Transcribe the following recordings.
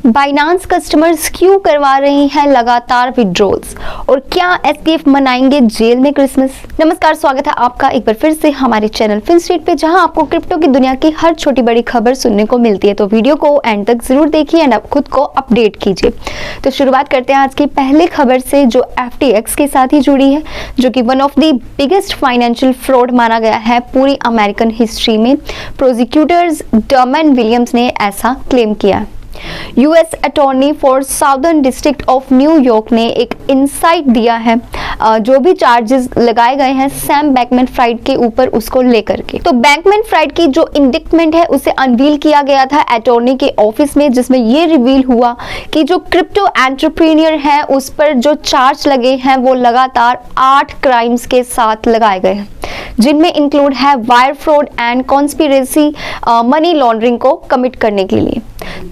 Binance customers क्यों करवा रहे हैं लगातार विड्रॉल्स और क्या एसटीएफ मनाएंगे जेल में क्रिसमस। नमस्कार, स्वागत है आपका एक बार फिर से हमारे चैनल फिनस्ट्रीट पे, जहां आपको क्रिप्टो की दुनिया की हर छोटी बड़ी खबर सुनने को मिलती है। तो वीडियो को एंड तक जरूर देखिए एंड आप खुद को अपडेट कीजिए। तो शुरुआत करते हैं आज की पहले खबर से, जो FTX के साथ ही जुड़ी है, जो कि one of the biggest financial fraud माना गया है पूरी अमेरिकन हिस्ट्री में। प्रोसिक्यूटर्स डर्मन विलियम्स ने ऐसा क्लेम किया। US attorney for southern district of New York ने एक इनसाइट दिया है जो भी चार्जेस लगाए गए हैं सैम बैंकमैन-फ्राइड के ऊपर, उसको लेकर के। तो बैंकमैन-फ्राइड की जो इंडिक्टमेंट है उसे अनवील किया गया था अटॉर्नी के ऑफिस में, जिसमें ये रिवील हुआ कि जो क्रिप्टो एंटरप्रेन्योर है उस पर जो चार्ज लगे हैं वो लगातार 8 क्राइम्स के साथ लगाए गए हैं, जिनमें इंक्लूड है wire fraud and conspiracy, money laundering को कमिट करने के लिए।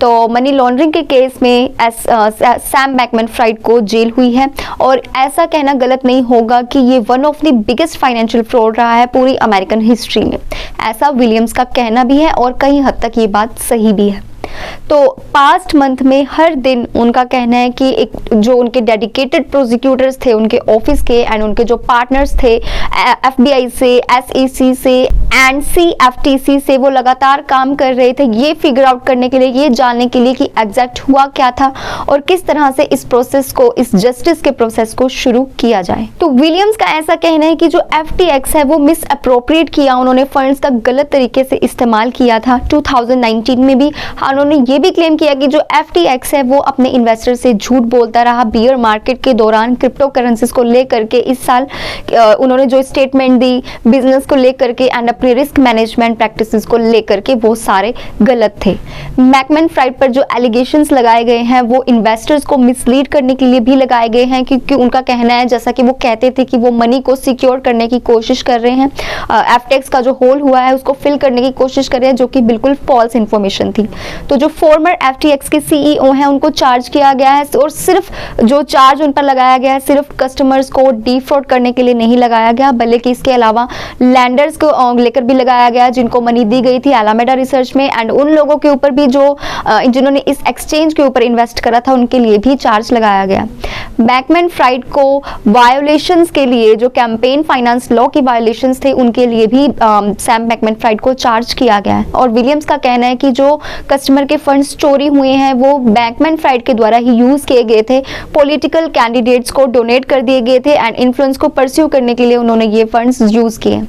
तो मनी लॉन्ड्रिंग के केस में सैम बैंकमैन-फ्राइड को जेल हुई है, और ऐसा कहना गलत नहीं होगा कि ये one of the biggest financial fraud रहा है पूरी अमेरिकन हिस्ट्री में। ऐसा विलियम्स का कहना भी है और कई हद तक ये बात सही भी है। तो पास्ट मंथ में हर दिन उनका कहना है कि एक जो उनके डेडिकेटेड प्रोसिक्यूटर्स थे उनके ऑफिस के एंड उनके जो पार्टनर्स थे FBI से, SEC से एंड CFTC से, वो लगातार काम कर रहे थे ये फिगर आउट करने के लिए, ये जानने के लिए कि एग्जैक्ट हुआ क्या था और किस तरह से इस प्रोसेस को, इस जस्टिस के प्रोसेस को शुरू किया जाए। तो विलियम्स का ऐसा कहना है कि जो FTX है वो मिस अप्रोप्रिएट किया, उन्होंने फंड्स का गलत तरीके से इस्तेमाल किया था। 2019 में भी उन्होंने ये भी क्लेम किया कि जो FTX है वो अपने इन्वेस्टर से झूठ बोलता रहा बियर मार्केट के दौरान क्रिप्टो करेंसीज को लेकर के। इस साल उन्होंने जो स्टेटमेंट दी बिजनेस को लेकर के एंड अपने रिस्क मैनेजमेंट प्रैक्टिसेस को लेकर के, वो सारे गलत थे। बैंकमैन-फ्राइड पर जो एलिगेशंस लगाए गए हैं वो इन्वेस्टर्स को मिसलीड करने के लिए भी लगाए गए हैं, क्योंकि उनका कहना है, जैसा कि वो कहते थे, कि वो मनी को सिक्योर करने की कोशिश कर रहे हैं, FTX का जो होल हुआ है उसको फिल करने की कोशिश कर रहे हैं, जो कि बिल्कुल फॉल्स इंफॉर्मेशन थी। तो जो फॉर्मर FTX के CEO हैं उनको चार्ज किया गया है, और सिर्फ जो चार्ज उन पर लगाया गया है सिर्फ कस्टमर्स को डिफ्रॉड करने के लिए नहीं लगाया गया, बल्कि इसके अलावा लैंडर्स को लेकर भी लगाया गया जिनको मनी दी गई थी एलामेडा रिसर्च में, एंड उन लोगों के ऊपर भी जो जिन्होंने इस एक्सचेंज के ऊपर इन्वेस्ट करा था उनके लिए भी चार्ज लगाया गया। बैंकमैन-फ्राइड को वायोलेशंस के लिए, जो कैंपेन फाइनेंस लॉ की वायोलेशंस थे उनके लिए भी सैम बैंकमैन-फ्राइड को चार्ज किया गया है। और विलियम्स का कहना है कि जो कस्टमर के फंड्स चोरी हुए हैं वो बैंकमैन-फ्राइड के द्वारा ही यूज किए गए थे, पॉलिटिकल कैंडिडेट्स को डोनेट कर दिए गए थे एंड इन्फ्लुएंस को परस्यू करने के लिए उन्होंने ये फंड्स यूज किए।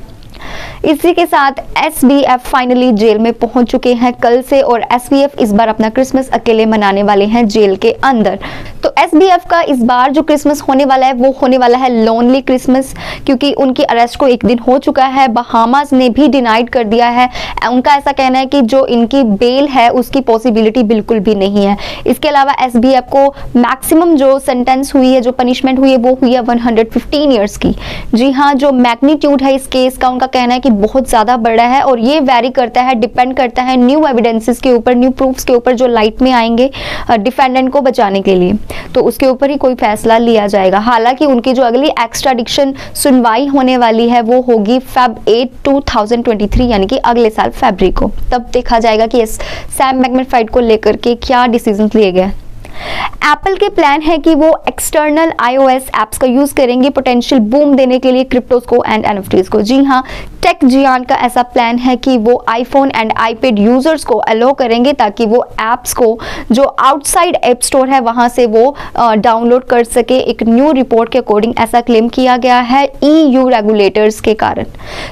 इसी के साथ SBF फाइनली जेल में पहुंच चुके हैं कल से, और SBF इस बार अपना क्रिसमस अकेले मनाने वाले हैं जेल के अंदर। तो SBF का इस बार जो क्रिसमस होने वाला है वो होने वाला है लोनली क्रिसमस, क्योंकि उनकी अरेस्ट को एक दिन हो चुका है। बहामास ने भी डिनाइड कर दिया है। उनका ऐसा कहना है कि जो इनकी बेल है उसकी पॉसिबिलिटी बिल्कुल भी नहीं है। इसके अलावा SBF को मैक्सिमम जो सेंटेंस हुई है, जो पनिशमेंट हुई है, वो हुई है 115 ईयर्स की। जी हाँ, जो मैग्नीट्यूड है इस केस का, उनका कहना है कि बहुत ज्यादा बड़ा है, और ये वैरी करता है, डिपेंड करता है न्यू एविडेंसेस के ऊपर, न्यू प्रूफ्स के ऊपर जो लाइट में आएंगे डिफेंडेंट को बचाने के लिए, तो उसके ऊपर ही कोई फैसला लिया जाएगा। हालांकि उनकी जो अगली एक्स्ट्राडिक्शन सुनवाई होने वाली है वो होगी Feb 8, 2023, यानी कि अगले साल फरवरी को। तब देखा जाएगा कि सैम बैंकमैन-फ्राइड को लेकर के क्या डिसीजन लिए गए। एप्पल के प्लान है कि वो एक्सटर्नल iOS एप्स का यूज करेंगे पोटेंशियल बूम देने के लिए क्रिप्टोस को एंड NFTs को। जी हाँ, टेक जियांट का ऐसा प्लान है कि वो आईफोन एंड आईपैड यूजर्स को अलो करेंगे ताकि वो एप्स को जो आउटसाइड ऐप स्टोर है वहां से वो डाउनलोड कर सके। एक न्यू रिपोर्ट के अकॉर्डिंग ऐसा क्लेम किया गया है EU रेगुलेटर्स के कारण।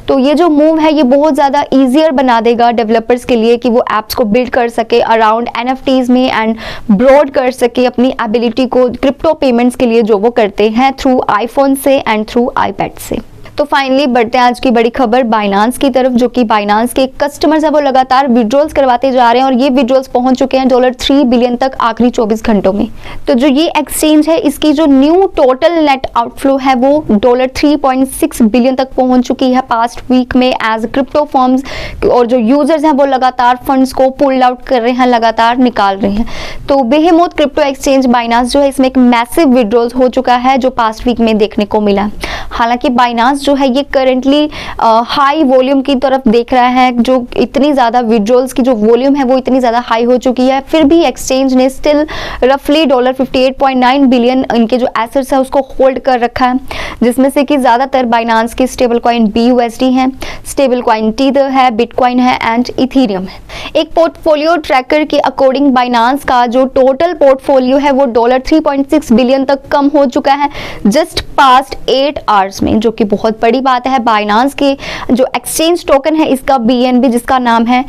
तो ये जो मूव है ये बहुत ज़्यादा ईजियर बना देगा डेवलपर्स के लिए कि वो एप्स को बिल्ड कर सके अराउंड NFTs में एंड ब्रॉड कर सके अपनी एबिलिटी को क्रिप्टो पेमेंट्स के लिए जो वो करते हैं थ्रू आईफोन से एंड थ्रू आईपैड से। तो फाइनली बढ़ते हैं आज की बड़ी खबर बाइनांस की तरफ, जो कि बाइनांस के कस्टमर्स है वो लगातार विड्रॉल्स करवाते जा रहे हैं, और ये विड्रॉल्स पहुंच चुके हैं $3 बिलियन तक आखिरी 24 घंटों में। तो जो ये एक्सचेंज है इसकी जो न्यू टोटल नेट आउटफ्लो है वो $3.6 बिलियन तक पहुंच चुकी है पास्ट वीक में, एज क्रिप्टो फर्म्स और जो यूजर्स हैं वो लगातार फंड्स को पुल आउट कर रहे हैं, लगातार निकाल रहे हैं। तो बेहेमोथ क्रिप्टो एक्सचेंज बाइनांस जो है इसमें एक मैसिव विड्रॉल्स हो चुका है जो पास्ट वीक में देखने को मिला। हालांकि बाइनांस जो है ये करेंटली हाई वॉल्यूम की तरफ देख रहा है, जो इतनी ज़्यादा विड्रॉल्स की जो वॉल्यूम है वो इतनी ज़्यादा हाई हो चुकी है, फिर भी एक्सचेंज ने स्टिल रफली $58.9 बिलियन इनके जो एसेट्स है उसको होल्ड कर रखा है, जिसमें से कि ज़्यादातर बाइनांस की स्टेबल कॉइन BUSD है, स्टेबल कॉइन टीदर है, बिटकॉइन है एंड इथीरियम है। एक पोर्टफोलियो ट्रैकर के अकॉर्डिंग बाइनांस का जो टोटल पोर्टफोलियो है वो $3.6 बिलियन तक कम हो चुका है जस्ट पास्ट 8 आवर्स में, जो कि बहुत बड़ी बात है। बाइनांस के जो एक्सचेंज टोकन है इसका BNB, जिसका नाम है,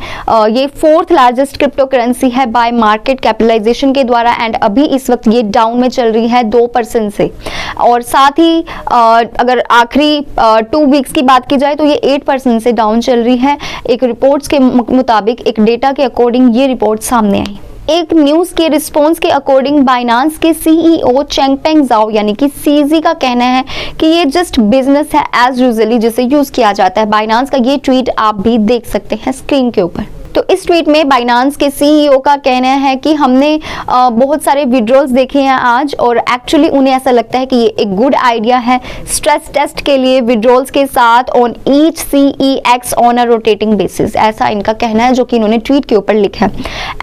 ये 4th लार्जेस्ट क्रिप्टो करेंसी है बाय मार्केट कैपिटलाइजेशन के द्वारा, एंड अभी इस वक्त ये डाउन में चल रही है 2% से, और साथ ही अगर आखिरी 2 वीक्स की बात की जाए तो ये 8% से डाउन चल रही है। एक रिपोर्ट्स के मुताबिक, एक डेटा के अकॉर्डिंग ये रिपोर्ट सामने आई। एक न्यूज़ के रिस्पॉन्स के अकॉर्डिंग बाइनांस के CEO चेंगपेंग ज़ाओ यानी कि CZ का कहना है कि ये जस्ट बिजनेस है एज यूजुअली जिसे यूज़ किया जाता है। बाइनांस का ये ट्वीट आप भी देख सकते हैं स्क्रीन के ऊपर। तो इस ट्वीट में बाइनांस के CEO का कहना है कि हमने बहुत सारे विड्रॉल्स देखे हैं आज, और एक्चुअली उन्हें ऐसा लगता है कि ये एक गुड आइडिया है स्ट्रेस टेस्ट के लिए विड्रॉल्स के साथ on each CEX on a rotating basis. ऐसा इनका कहना है जो कि इन्होंने ट्वीट के ऊपर लिखा है।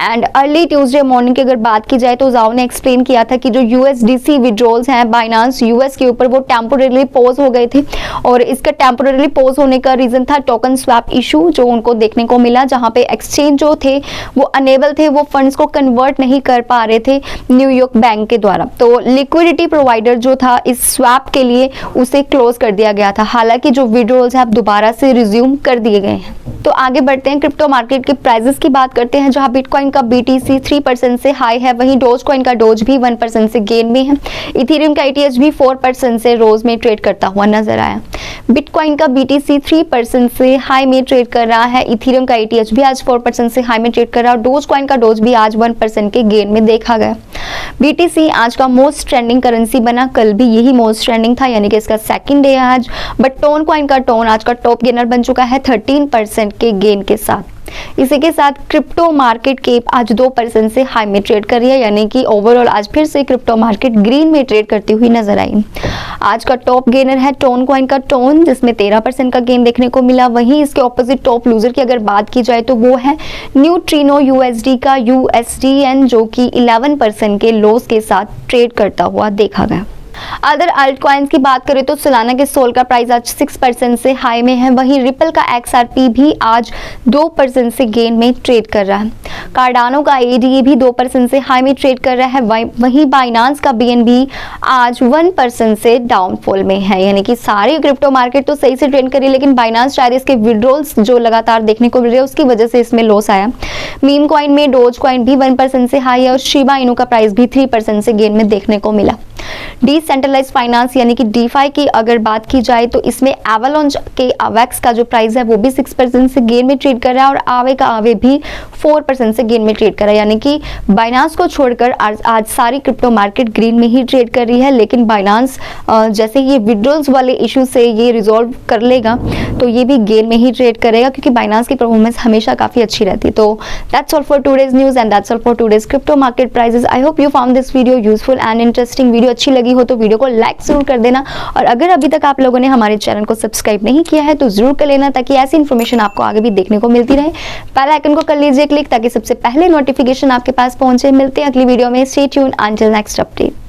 एंड अर्ली ट्यूसडे मॉर्निंग की अगर बात की जाए तो जाओ ने एक्सप्लेन किया था कि जो USDC विड्रॉल्स हैं बाइनांस US के ऊपर वो टेम्पोरेली पॉज हो गए थे, और इसका टेम्पोरेली पॉज होने का रीजन था टोकन स्वैप इशू जो उनको देखने को मिला, जहां पे एक्सचेंज जो थे वो अनेबल थे, वो फंड्स को कन्वर्ट नहीं कर पा रहे थे न्यूयॉर्क बैंक के द्वारा। तो लिक्विडिटी प्रोवाइडर जो था इस स्वैप के लिए उसे क्लोज कर दिया गया था। हालांकि जो विड्रॉल्स हैं अब दोबारा से रिज्यूम कर दिए गए हैं। तो आगे बढ़ते हैं, क्रिप्टो मार्केट के प्राइसेस की बात करते हैं, जहां बिटकॉइन का BTC 3% से हाई है, वहीं डोजकॉइन का डोज भी 1% से गेन में है। इथेरियम का ETH भी 4% से रोज में ट्रेड करता हुआ नजर आया। बिटकॉइन का BTC 3% से हाई में ट्रेड कर रहा है, इथेरियम का ETH भी आज 4% से हाई में ट्रेड कर रहा है, और डोजकॉइन का डोज भी आज 1% के गेन में देखा गया। BTC आज का मोस्ट ट्रेंडिंग करेंसी बना, कल भी यही मोस्ट ट्रेंडिंग था, यानी कि इसका सेकंड डे है आज। बट टोन कॉइन का टोन आज का टॉप गेनर बन चुका है 13% के गेन के साथ। इसी के साथ क्रिप्टो मार्केट केप आज 2% से हाई में ट्रेड कर रही है, यानी कि ओवरऑल आज फिर से क्रिप्टो मार्केट ग्रीन में ट्रेड करती हुई नजर आई। आज का टॉप गेनर है टोन कॉइन का टोन, जिसमें 13% का गेन देखने को मिला। वहीं इसके ऑपोजिट टॉप लूजर की अगर बात की जाए तो वो है न्यूट्रिनो USD का USDN, जो कि 11% के लॉस के साथ ट्रेड करता हुआ देखा गया। अदर अल्ट कॉइन्स की बात करें तो सोलाना के सोल का प्राइस आज 6% से हाई में है, वहीं रिपल का XRP भी आज 2% से गेन में ट्रेड कर रहा है। कार्डानो का ADA भी 2% से हाई में ट्रेड कर रहा है, वहीं बाइनांस का BNB आज 1% से डाउनफॉल में है, यानी कि सारे क्रिप्टो मार्केट तो सही से ट्रेड करी, लेकिन बाइनांस शायद इसके विड्रॉल्स जो लगातार देखने को मिल रहे हैं उसकी वजह से इसमें लॉस आया। मीम कॉइन में डोज कॉइन भी 1% से हाई है, और शिबा इनू का प्राइस भी 3% से गेन में देखने को मिला। डिसेंट्रलाइज्ड फाइनेंस यानी कि DeFi की अगर बात की जाए तो इसमें एवलांच के AVAX का जो प्राइस है वो भी 6% से गेन में ट्रेड कर रहा है, और आवे का आवे भी 4% से गेन में ट्रेड कर रहा है, यानी कि बाइनांस को छोड़कर आज सारी क्रिप्टो मार्केट ग्रीन में ही ट्रेड कर रही है। लेकिन बाइनांस जैसे ये विड्रॉल्स वाले इशू से ये रिजॉल्व कर लेगा तो ये भी गेन में ही ट्रेड करेगा, क्योंकि बाइनांस की परफॉर्मेंस हमेशा काफी अच्छी रहती है। तो that's all for today's news and that's all for today's crypto market prices. I hope you found this video useful and interesting. Video अच्छी लगी हो तो वीडियो को लाइक जरूर कर देना, और अगर अभी तक आप लोगों ने हमारे चैनल को सब्सक्राइब नहीं किया है तो जरूर कर लेना, ताकि ऐसी इन्फॉर्मेशन आपको आगे भी देखने को मिलती रहे। बेल आइकन को कर लीजिए क्लिक, ताकि सबसे पहले नोटिफिकेशन आपके पास पहुंचे। मिलते हैं अगली वीडियो में। Stay tuned until next update.